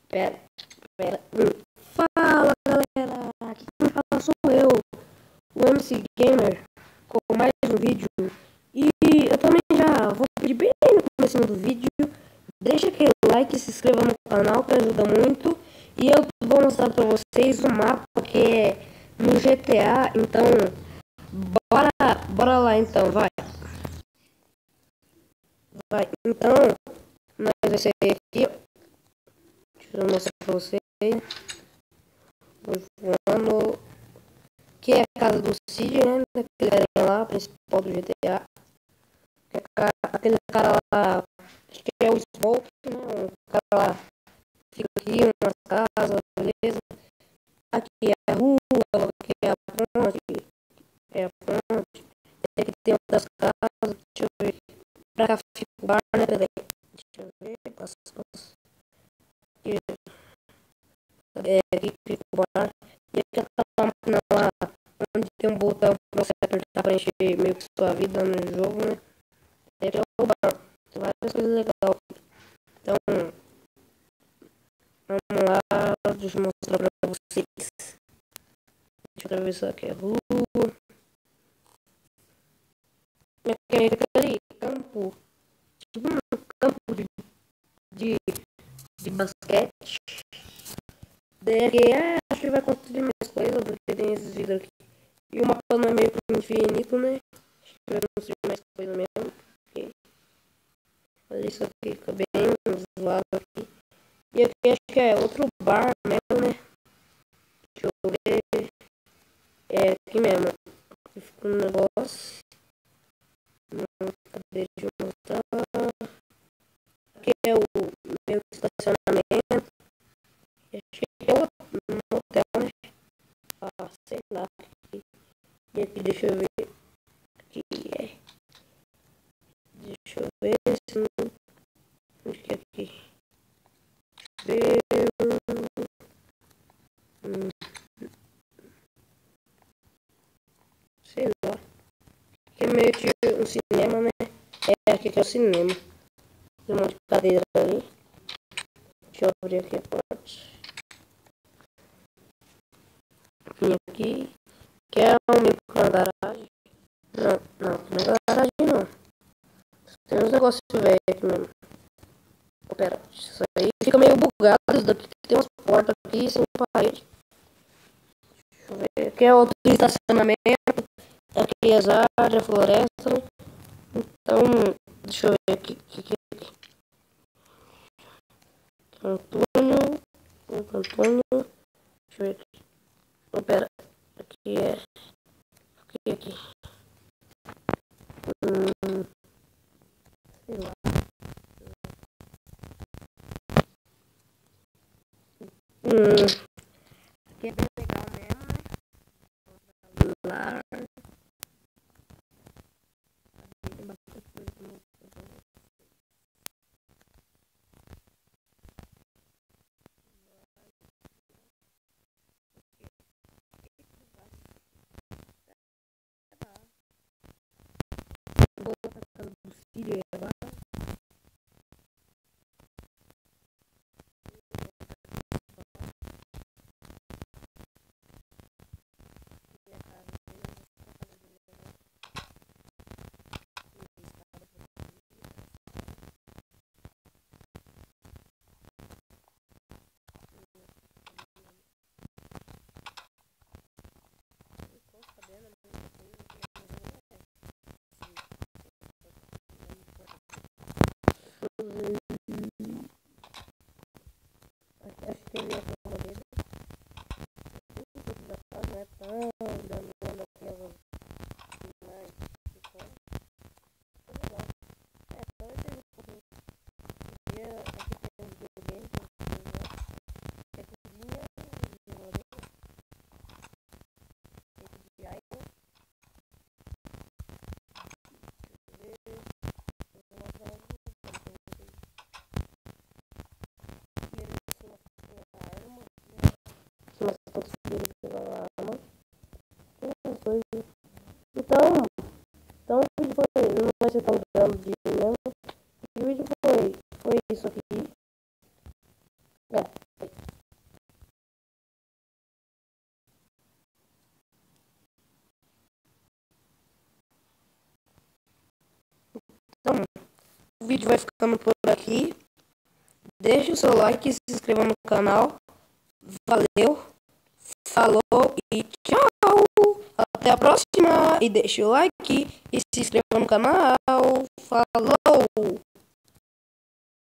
Pera, pera. Fala, galera. Aqui quem fala sou eu, o MC Gamer, com mais um vídeo. E eu também já vou pedir bem no começo do vídeo. Deixa aquele like e se inscreva no canal que ajuda muito. E eu vou mostrar pra vocês o mapa que é no GTA. Então, bora lá então, vai. Vai, então, nós vai ser aqui, ó. Deixa eu mostrar pra vocês. Voando. Que é a casa do Cid, né? Daquele cara lá, principal do GTA. Aquele cara lá, acho que é o Smoke, né? O cara lá fica aqui, umas casas, beleza? Aqui é a rua, aqui é a ponte, é a ponte. Aqui tem outras casas, deixa eu ver. Pra cá fica o bar, né? Peraí. Deixa eu ver, aqui fica o bar. E aqui aquela máquina lá, onde tem um botão pra você apertar pra encher meio que sua vida no jogo, né? Aqui é o bar. Tem várias coisas legais. Então, vamos lá, deixa eu mostrar pra vocês. Deixa eu atravessar aqui a rua. E aqui é aquele campo, tipo um campo de, de basquete. Daí aqui acho que vai construir mais coisas, porque tem esses vidros aqui. E o mapa não é meio que infinito, né? Acho que vai construir mais coisa mesmo. Porque olha isso aqui, fica bem zoado aqui. E aqui acho que é outro bar mesmo, né? Deixa eu ver. É aqui mesmo. Aqui fica um negócio. Cadê? Deixa eu mostrar. Aqui é o meu estacionamento. Acho que é um hotel, né? Ah, sei lá. E aqui, deixa eu ver. Aqui é. Deixa eu ver se não. Onde que é aqui? Ver. Sei lá. Aqui é meio que um cinema, né? É, aqui que é o cinema. Tem um monte de cadeira ali. Deixa eu abrir aqui a porta. Aqui. Que é um meio que uma garagem. Não é garagem não. Tem uns negócios velhos aqui mesmo. Pera, isso aí fica meio bugado. Isso daqui tem umas portas aqui sem parede. Deixa eu ver. Aqui é outro estacionamento. Aqui é as árvores, a floresta. Então, deixa eu ver aqui. Antônio. Antônio. Deixa eu ver aqui. Oh, pera. Aqui é. Aqui. Sei lá. Aqui é bem legal mesmo, né? Lá. Tem bastante coisa também. Vou pra casa do Sírio agora. Acho que ele ia falar dele. Não é tão danado aquelas imagens que são. É legal. É, só esse pouquinho. E aqui tem os videogames que eu jogo. É cozinha, geladeira. Tem de iPhone. Então o vídeo foi, não vai ser tão grande mesmo. O vídeo foi isso aqui. vídeo vai ficando por aqui. Deixe o seu like e se inscreva no canal. Valeu, falou e tchau. Até a próxima. E deixe o like e se inscreva no canal. Falou.